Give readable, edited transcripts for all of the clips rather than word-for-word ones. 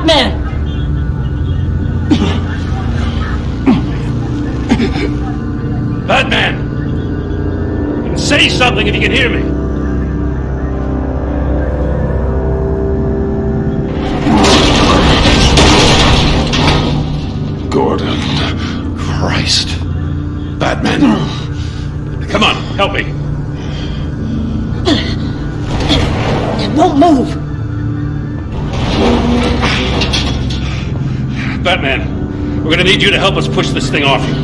Batman! Batman! Say something if you can hear me! Gordon. Christ. Batman. Come on, help me. It won't move! Batman, we're gonna need you to help us push this thing off you.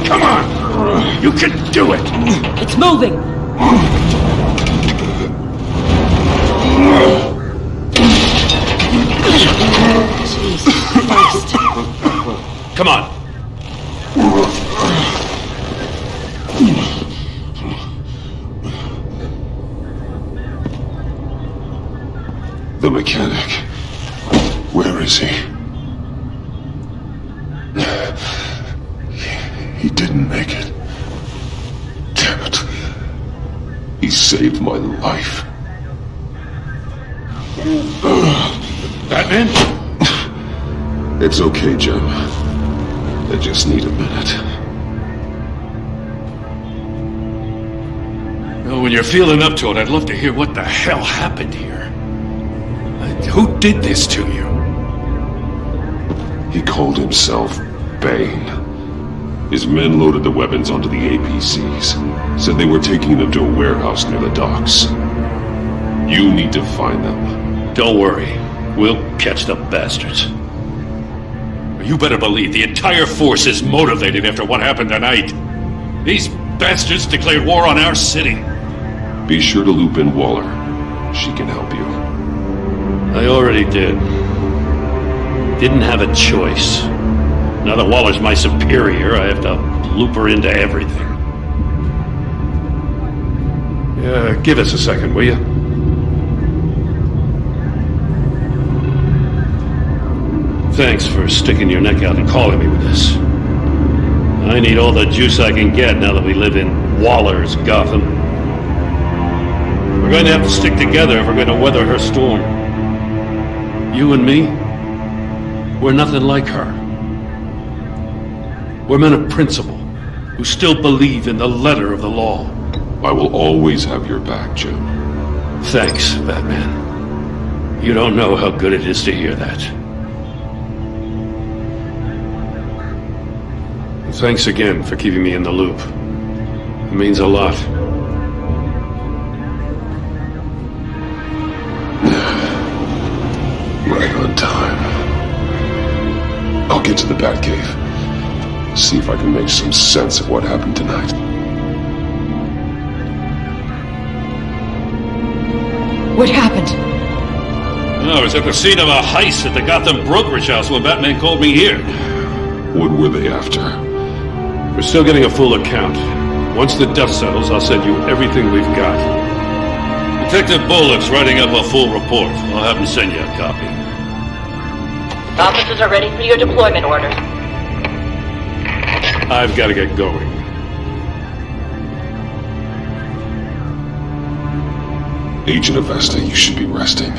Come on! You can do it! It's moving! Jesus Christ. Come on. The mechanic. Where is he? He didn't make it. Damn it. He saved my life. Batman? It's okay, Jim. I just need a minute. Well, when you're feeling up to it, I'd love to hear what the hell happened here. Who did this to you? He called himself Bane. His men loaded the weapons onto the APCs. Said they were taking them to a warehouse near the docks. You need to find them. Don't worry. We'll catch the bastards. You better believe the entire force is motivated after what happened tonight. These bastards declared war on our city. Be sure to loop in Waller. She can help you. I already did. Didn't have a choice. Now that Waller's my superior, I have to loop her into everything. Yeah, give us a second, will you? Thanks for sticking your neck out and calling me with this. I need all the juice I can get now that we live in Waller's Gotham. We're going to have to stick together if we're going to weather her storm. You and me, we're nothing like her. We're men of principle, who still believe in the letter of the law. I will always have your back, Jim. Thanks, Batman. You don't know how good it is to hear that. Thanks again for keeping me in the loop. It means a lot. Right on time. I'll get to the Batcave. See if I can make some sense of what happened tonight. What happened? I was at the scene of a heist at the Gotham brokerage house when Batman called me here. What were they after? We're still getting a full account. Once the dust settles, I'll send you everything we've got. Detective Bullock's writing up a full report. I'll have him send you a copy. Officers are ready for your deployment orders. I've got to get going. Agent Avesta, you should be resting.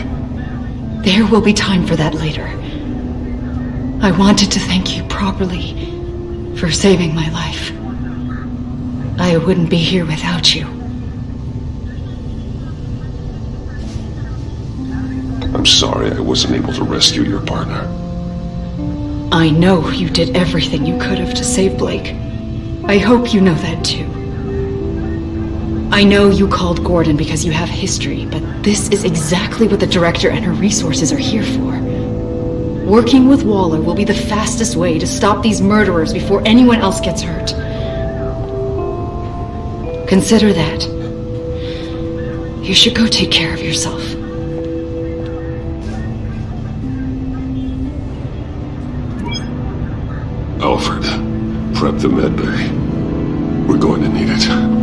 There will be time for that later. I wanted to thank you properly for saving my life. I wouldn't be here without you. I'm sorry I wasn't able to rescue your partner. I know you did everything you could have to save Blake. I hope you know that too. I know you called Gordon because you have history, but this is exactly what the director and her resources are here for. Working with Waller will be the fastest way to stop these murderers before anyone else gets hurt. Consider that. You should go take care of yourself. Alfred, prep the med bay. We're going to need it.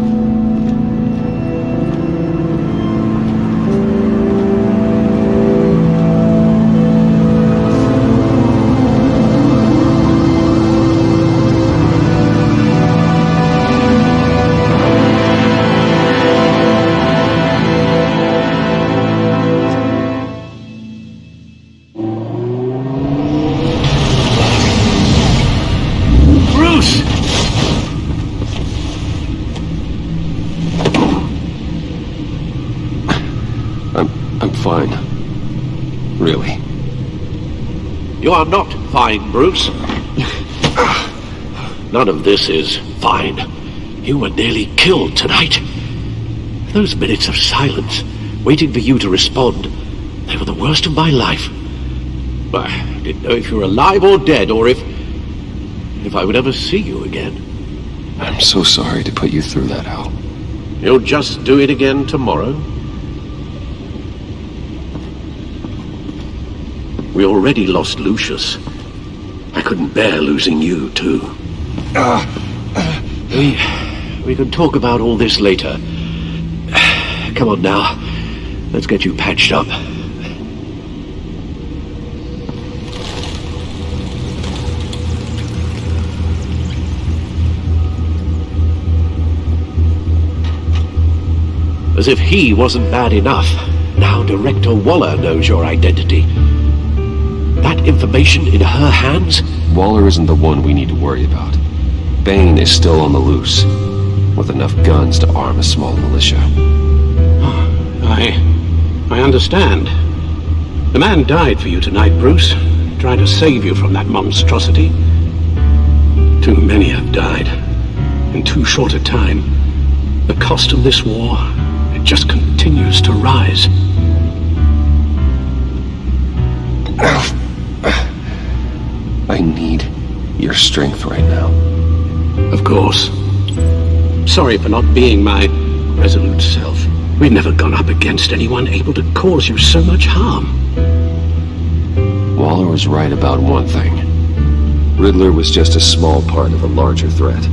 I'm fine. Really. You are not fine, Bruce. None of this is fine. You were nearly killed tonight. Those minutes of silence, waiting for you to respond, they were the worst of my life. I didn't know if you were alive or dead, or if I would ever see you again. I'm so sorry to put you through that, Al. You'll just do it again tomorrow? We already lost Lucius. I couldn't bear losing you, too. We can talk about all this later. Come on now. Let's get you patched up. As if he wasn't bad enough, now Director Waller knows your identity. That information in her hands? Waller isn't the one we need to worry about. Bane is still on the loose, with enough guns to arm a small militia. I understand. The man died for you tonight, Bruce, trying to save you from that monstrosity. Too many have died, in too short a time. The cost of this war, it just continues to rise. I need your strength right now. Of course. Sorry for not being my resolute self. We've never gone up against anyone able to cause you so much harm. Waller was right about one thing. Riddler was just a small part of a larger threat.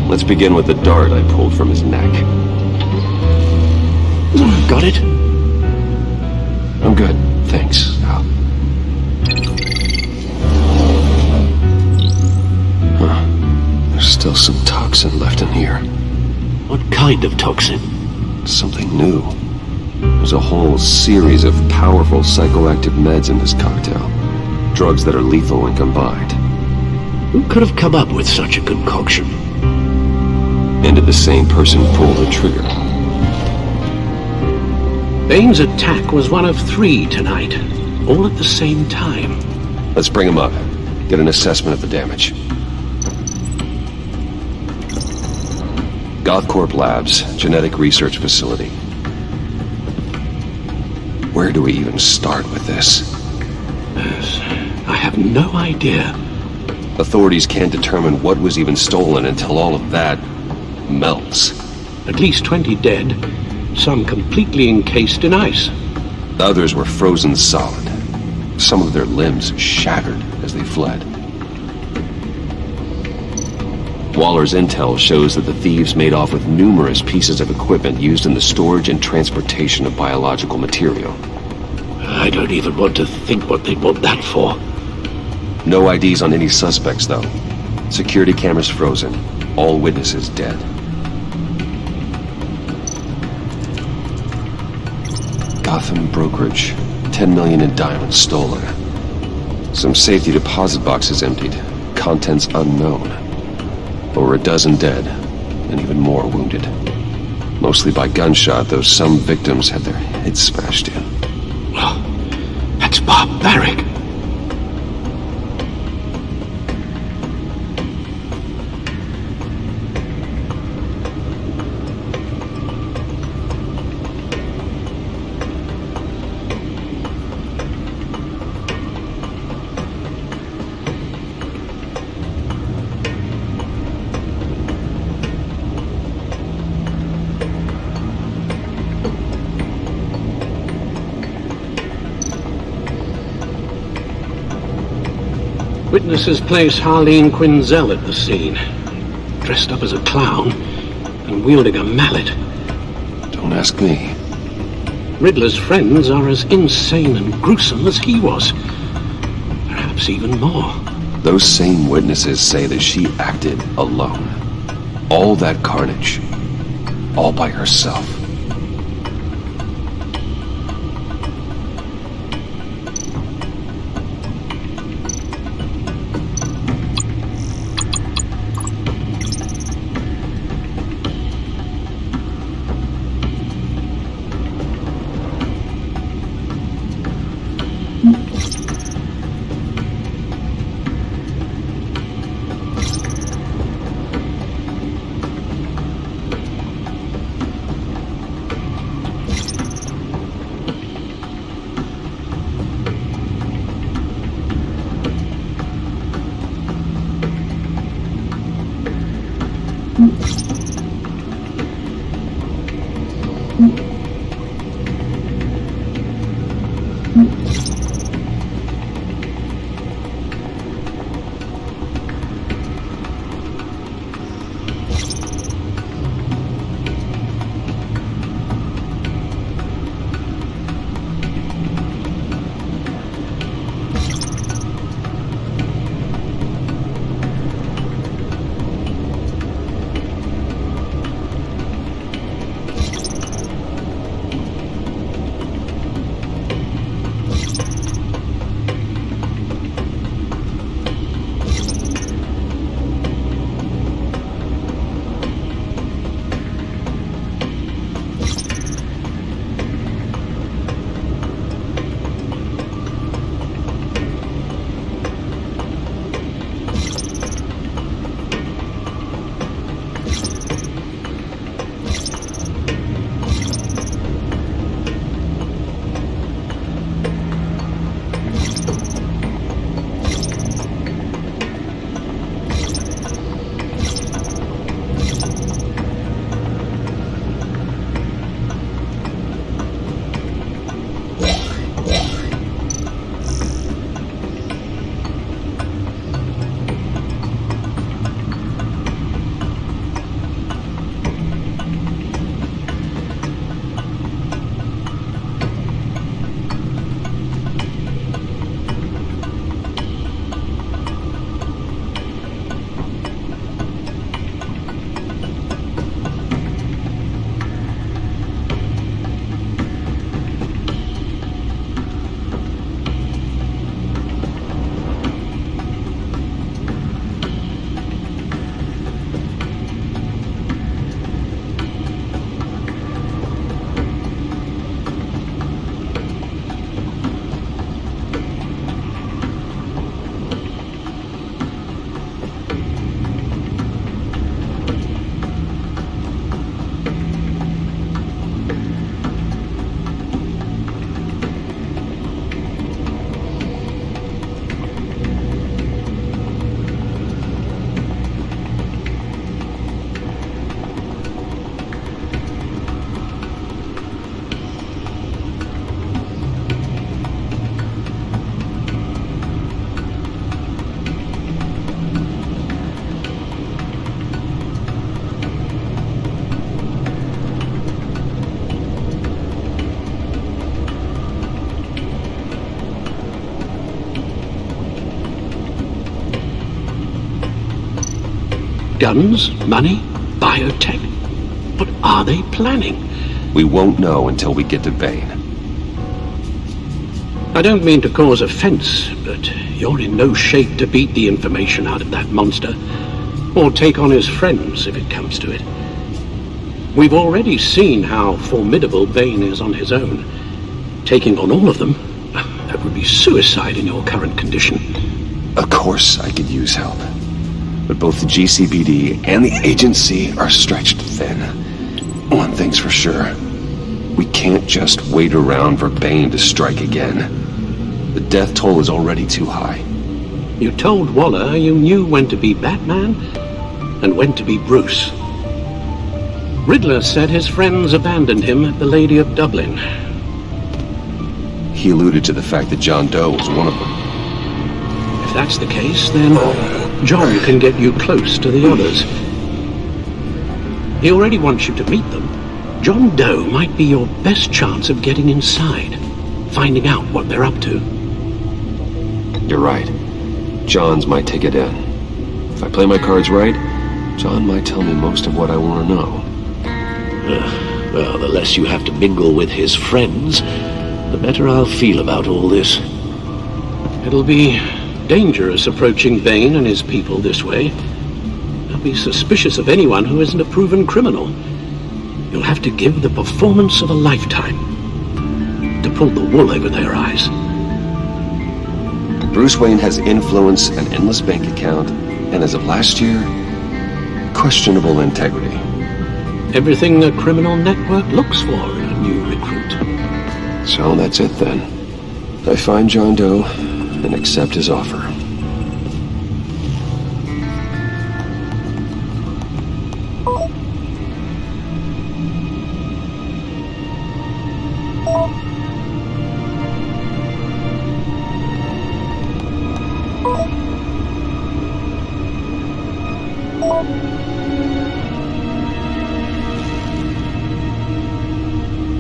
Let's begin with the dart I pulled from his neck. Got it? I'm good, thanks, Al. There's still some toxin left in here. What kind of toxin? Something new. There's a whole series of powerful psychoactive meds in this cocktail. Drugs that are lethal when combined. Who could have come up with such a concoction? And did the same person pull the trigger? Bane's attack was one of 3 tonight, all at the same time. Let's bring him up. Get an assessment of the damage. GothCorp Labs, genetic research facility. Where do we even start with this? I have no idea. Authorities can't determine what was even stolen until all of that melts. At least 20 dead, some completely encased in ice. Others were frozen solid. Some of their limbs shattered as they fled. Waller's intel shows that the thieves made off with numerous pieces of equipment used in the storage and transportation of biological material. I don't even want to think what they'd want that for. No IDs on any suspects, though. Security cameras frozen. All witnesses dead. Gotham brokerage. 10 million in diamonds stolen. Some safety deposit boxes emptied. Contents unknown. Over a dozen dead, and even more wounded. Mostly by gunshot, though some victims had their heads smashed in. Well, that's barbaric. Witnesses place Harleen Quinzel at the scene, dressed up as a clown and wielding a mallet. Don't ask me. Riddler's friends are as insane and gruesome as he was. Perhaps even more. Those same witnesses say that she acted alone. All that carnage. All by herself. Guns, money, biotech. What are they planning? We won't know until we get to Bane. I don't mean to cause offense, but you're in no shape to beat the information out of that monster, or take on his friends if it comes to it. We've already seen how formidable Bane is on his own. Taking on all of them, that would be suicide in your current condition. Of course I could use help. But both the GCPD and the agency are stretched thin. One thing's for sure. We can't just wait around for Bane to strike again. The death toll is already too high. You told Waller you knew when to be Batman and when to be Bruce. Riddler said his friends abandoned him at the Lady of Dublin. He alluded to the fact that John Doe was one of them. If that's the case, then John can get you close to the others. He already wants you to meet them. John Doe might be your best chance of getting inside, finding out what they're up to. You're right. John's my ticket in. If I play my cards right, John might tell me most of what I want to know. Well, the less you have to mingle with his friends, the better I'll feel about all this. It'll be dangerous approaching Bane and his people this way. They'll be suspicious of anyone who isn't a proven criminal. You'll have to give the performance of a lifetime to pull the wool over their eyes. Bruce Wayne has influence, an endless bank account, and as of last year, questionable integrity. Everything a criminal network looks for in a new recruit. So that's it then. I find John Doe and accept his offer.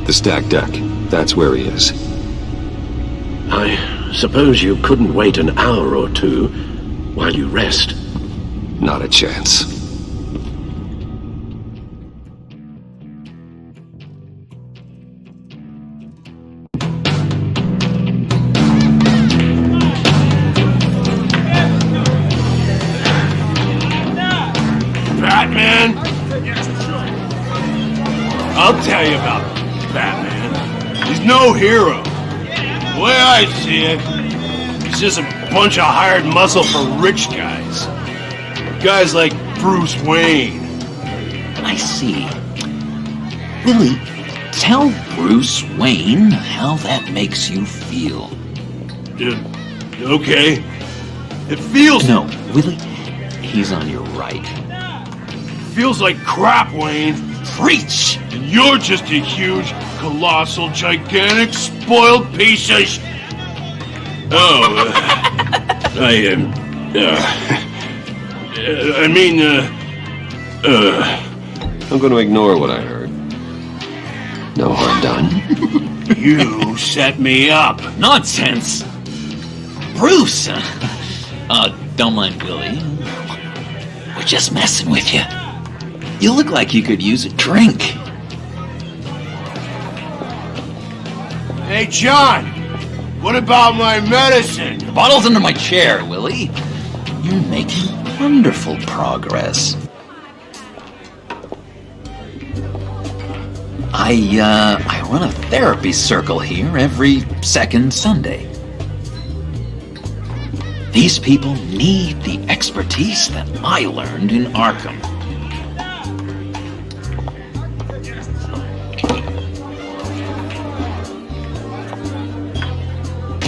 The stacked deck. That's where he is. I suppose you couldn't wait an hour or two while you rest. Not a chance. Batman? I'll tell you about Batman. He's no hero. The way I see it, he's just a bunch of hired muscle for rich guys. Guys like Bruce Wayne. I see. Willie, tell Bruce Wayne how that makes you feel. Okay. It feels... No, Willie, he's on your right. Feels like crap, Wayne. Preach! And you're just a huge, colossal, gigantic, spoiled piece of I'm going to ignore what I heard. No harm done. You set me up. Nonsense! Bruce! Don't mind Willie. We're just messing with you. You look like you could use a drink. Hey, John! What about my medicine? The bottle's under my chair, Willie. You're making wonderful progress. I run a therapy circle here every second Sunday. These people need the expertise that I learned in Arkham.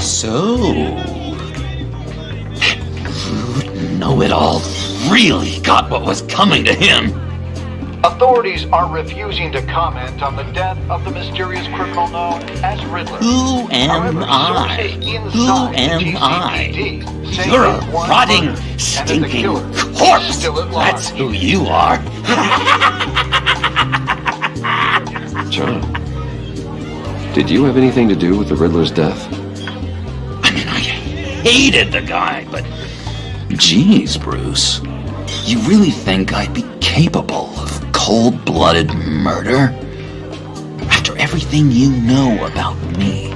So, know-it-all really got what was coming to him. Authorities are refusing to comment on the death of the mysterious criminal known as Riddler. Who am However, I? sources Who inside the am I? GCPD say You're a that one rotting, murdered and that the stinking killer is corpse. still at large. That's who you are. John, did you have anything to do with the Riddler's death? I mean, I hated the guy, but geez, Bruce, You really think I'd be capable of cold-blooded murder? After everything you know about me,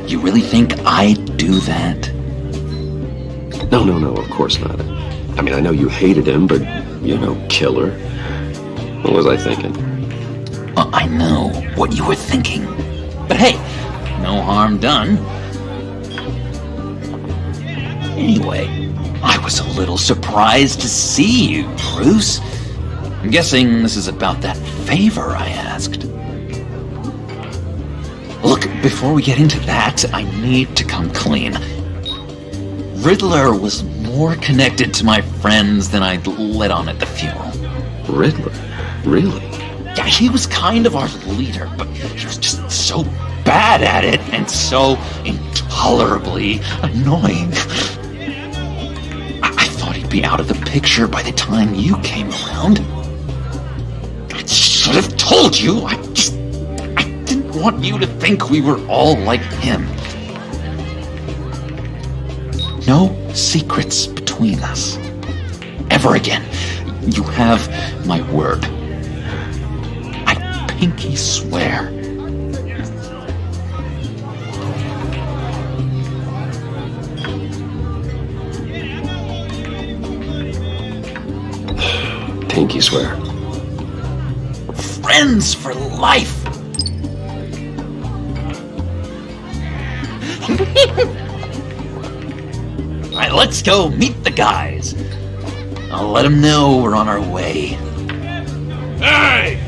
you really think I'd do that? No, of course not. I mean, I know you hated him, but, killer. What was I thinking? I know what you were thinking. But hey, no harm done. Anyway, I was a little surprised to see you, Bruce. I'm guessing this is about that favor I asked. Look, before we get into that, I need to come clean. Riddler was more connected to my friends than I'd let on at the funeral. Riddler? Really? Yeah, he was kind of our leader, but he was just so bad at it and so intolerably annoying. I thought he'd be out of the picture by the time you came around. I should have told you. I didn't want you to think we were all like him. No secrets between us. Ever again. You have my word. I pinky swear. Pinky swear. Friends for life. Alright, let's go meet the guys. I'll let them know we're on our way. Hey!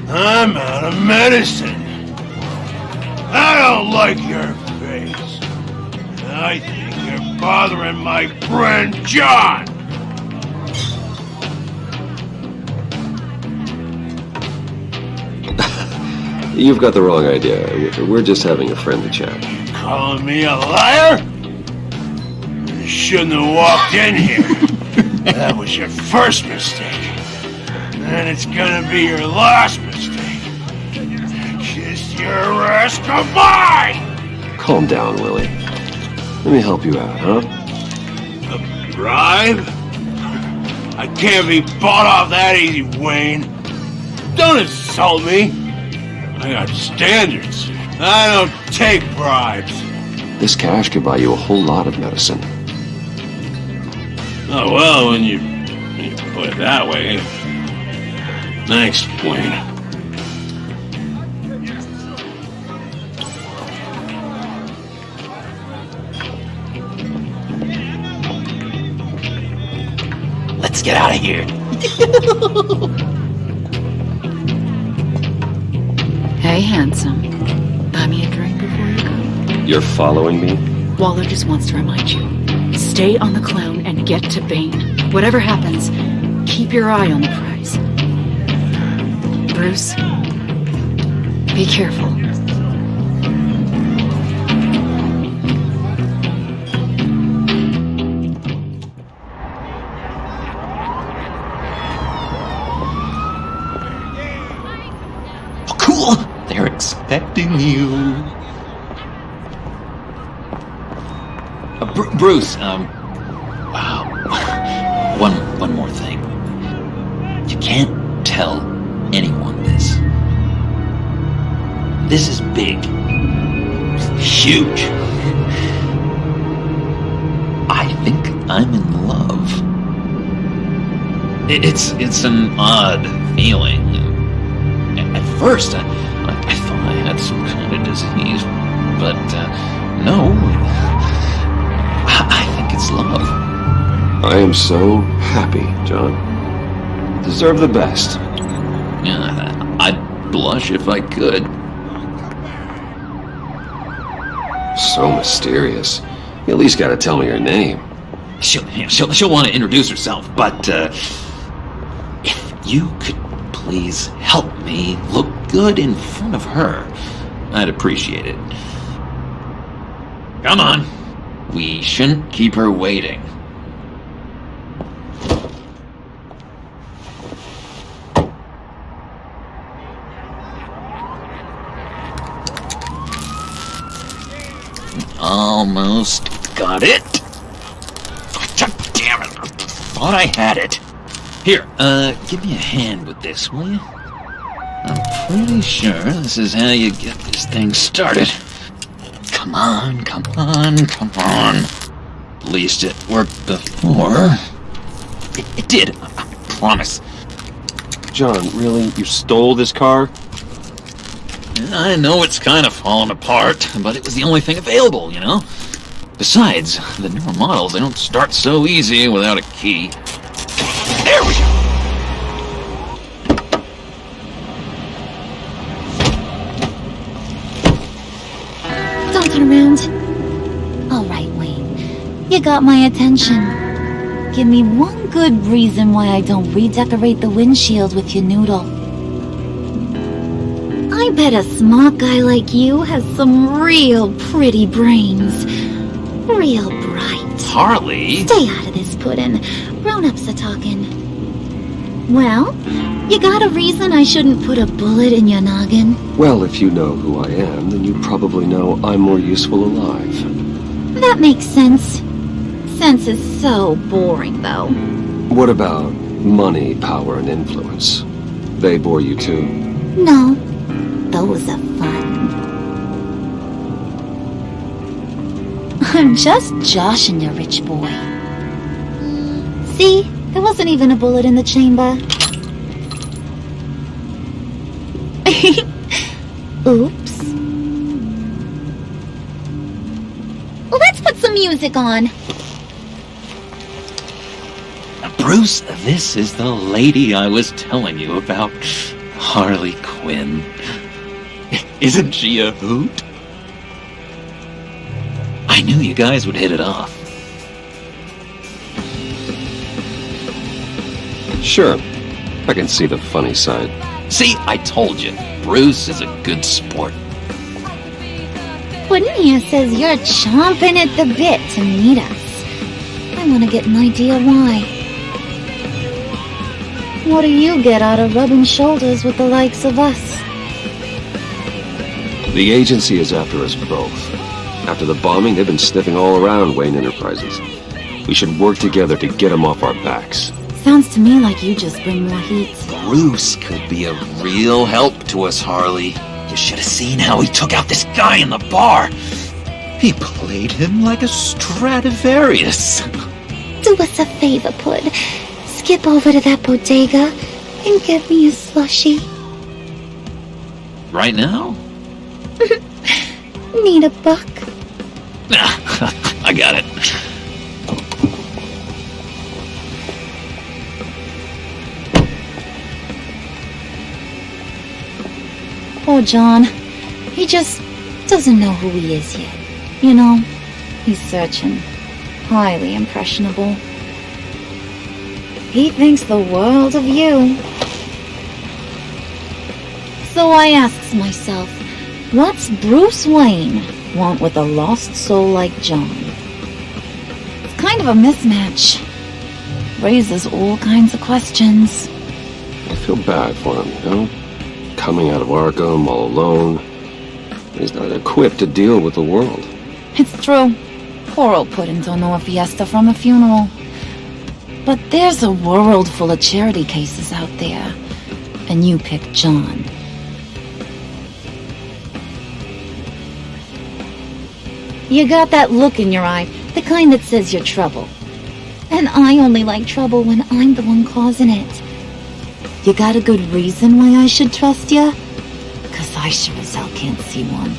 I'm out of medicine. I don't like your face. I think you're bothering my friend John. You've got the wrong idea. We're just having a friendly chat. Calling me a liar? You shouldn't have walked in here. That was your first mistake. And it's gonna be your last mistake. Kiss your ass goodbye! Calm down, Willie. Let me help you out, huh? A bribe? I can't be bought off that easy, Wayne. Don't insult me. I got standards. I don't take bribes. This cash could buy you a whole lot of medicine. Oh, well, when you put it that way. Thanks, Wayne. Let's get out of here. Hey, handsome. Buy me a drink before you go. You're following me? Waller just wants to remind you. Stay on the clown and get to Bane. Whatever happens, keep your eye on the prize. Bruce, be careful. Oh, cool! They're expecting you. Bruce, one more thing. You can't tell anyone this. This is big. Huge. I think I'm in love. It's an odd feeling. At first, I thought I had some kind of disease, but no. I think it's love. I am so happy, John. Deserve the best. Yeah, I'd blush if I could. So mysterious. You at least gotta tell me your name. She'll want to introduce herself, but if you could please help me look good in front of her, I'd appreciate it. Come on. We shouldn't keep her waiting. Almost got it. thought I had it. Here, give me a hand with this, will you? I'm pretty sure this is how you get this thing started. Come on, come on, come on. At least it worked before. It did, I promise. John, really? You stole this car? I know it's kind of falling apart, but it was the only thing available, you know? Besides, the newer models, they don't start so easy without a key. There we go! Don't turn around. All right, Wayne. You got my attention. Give me one good reason why I don't redecorate the windshield with your noodle. I bet a smart guy like you has some real pretty brains. Real bright. Harley? Stay out of this, Puddin'. Grown-ups are talking. Well, you got a reason I shouldn't put a bullet in your noggin? Well, if you know who I am, then you probably know I'm more useful alive. That makes sense. Sense is so boring, though. What about money, power, and influence? They bore you too? No, those are fun. I'm just joshing you, rich boy. See, there wasn't even a bullet in the chamber. Oops. Let's put some music on. Bruce, this is the lady I was telling you about. Harley Quinn. Isn't she a hoot? I knew you guys would hit it off. Sure. I can see the funny side. See, I told you, Bruce is a good sport. Puddin' here says you're chomping at the bit to meet us. I want to get an idea why. What do you get out of rubbing shoulders with the likes of us? The agency is after us both. After the bombing, they've been sniffing all around Wayne Enterprises. We should work together to get them off our backs. Sounds to me like you just bring more heat. Bruce could be a real help to us, Harley. You should have seen how he took out this guy in the bar. He played him like a Stradivarius. Do us a favor, Pud. Skip over to that bodega and get me a slushie. Right now? Need a buck? I got it. Poor John. He just doesn't know who he is yet. You know, he's searching. Highly impressionable. He thinks the world of you. So I asks myself, what's Bruce Wayne want with a lost soul like John? It's kind of a mismatch. Raises all kinds of questions. I feel bad for him, you know? Coming out of Arkham all alone. He's not equipped to deal with the world. It's true. Poor old Puddin' don't know a fiesta from a funeral. But there's a world full of charity cases out there. And you pick John. You got that look in your eye, the kind that says you're trouble. And I only like trouble when I'm the one causing it. You got a good reason why I should trust you? 'Cause I sure as hell can't see one.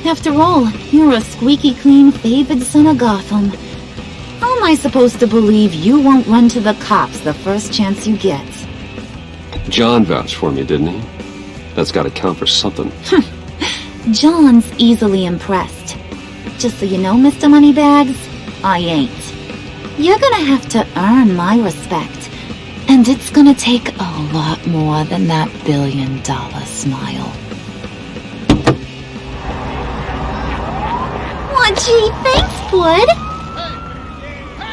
After all, you're a squeaky clean favored son of Gotham. How am I supposed to believe you won't run to the cops the first chance you get? John vouched for me, didn't he? That's gotta count for something. John's easily impressed. Just so you know, Mr. Moneybags, I ain't. You're gonna have to earn my respect. And it's gonna take a lot more than that $1 billion smile. Aw, gee, thanks, Bud.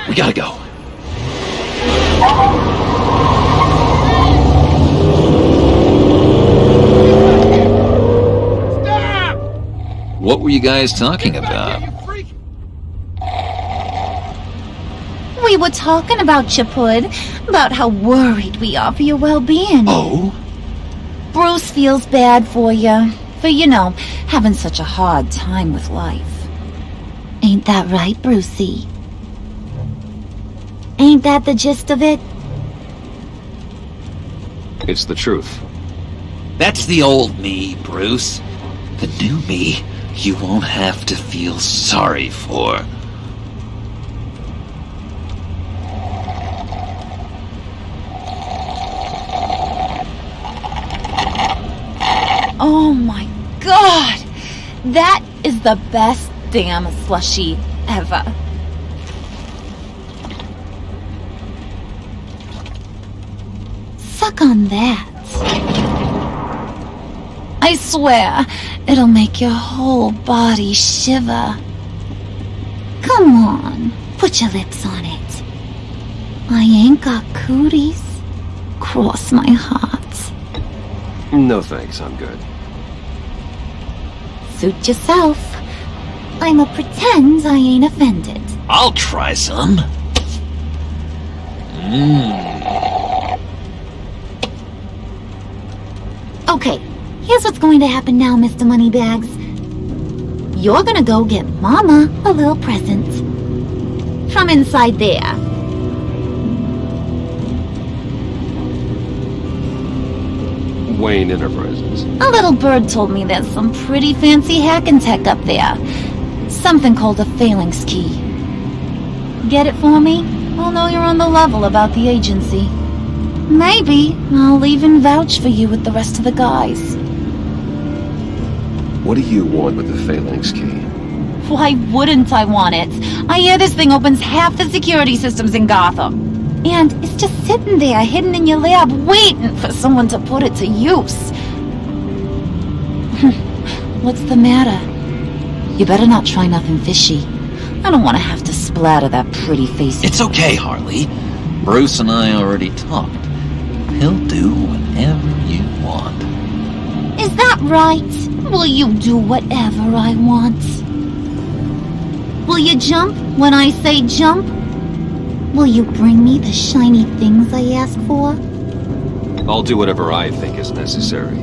We gotta go. What were you guys talking about? We were talking about you, Pud. About how worried we are for your well-being. Oh? Bruce feels bad for you. For, having such a hard time with life. Ain't that right, Brucey? Ain't that the gist of it? It's the truth. That's the old me, Bruce. The new me, you won't have to feel sorry for. Oh my god! That is the best damn slushie ever. Suck on that. I swear, it'll make your whole body shiver. Come on, put your lips on it. I ain't got cooties. Cross my heart. No thanks, I'm good. Suit yourself. I'ma pretend I ain't offended. I'll try some. Okay, here's what's going to happen now, Mr. Moneybags. You're gonna go get Mama a little present. From inside there. Wayne Enterprises. A little bird told me there's some pretty fancy hacking tech up there. Something called a phalanx key. Get it for me? I'll know you're on the level about the agency. Maybe I'll even vouch for you with the rest of the guys. What do you want with the phalanx key? Why wouldn't I want it? I hear this thing opens half the security systems in Gotham. And it's just sitting there, hidden in your lab, waiting for someone to put it to use. What's the matter? You better not try nothing fishy. I don't want to have to splatter that pretty face. It's okay, Harley. Bruce and I already talked. He'll do whatever you want. Is that right? Will you do whatever I want? Will you jump when I say jump? Will you bring me the shiny things I ask for? I'll do whatever I think is necessary.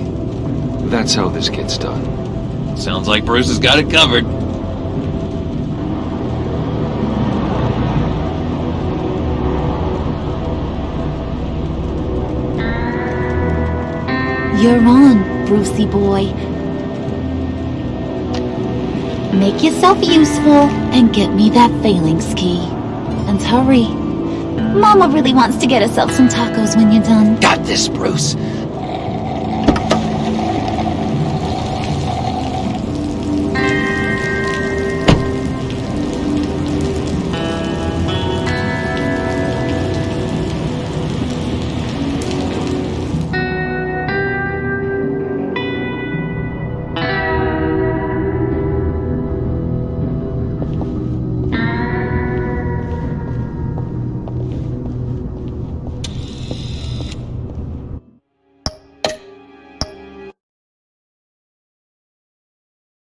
That's how this gets done. Sounds like Bruce has got it covered. You're on, Brucey boy. Make yourself useful and get me that phalanx key. And hurry. Mama really wants to get herself some tacos when you're done. Got this, Bruce.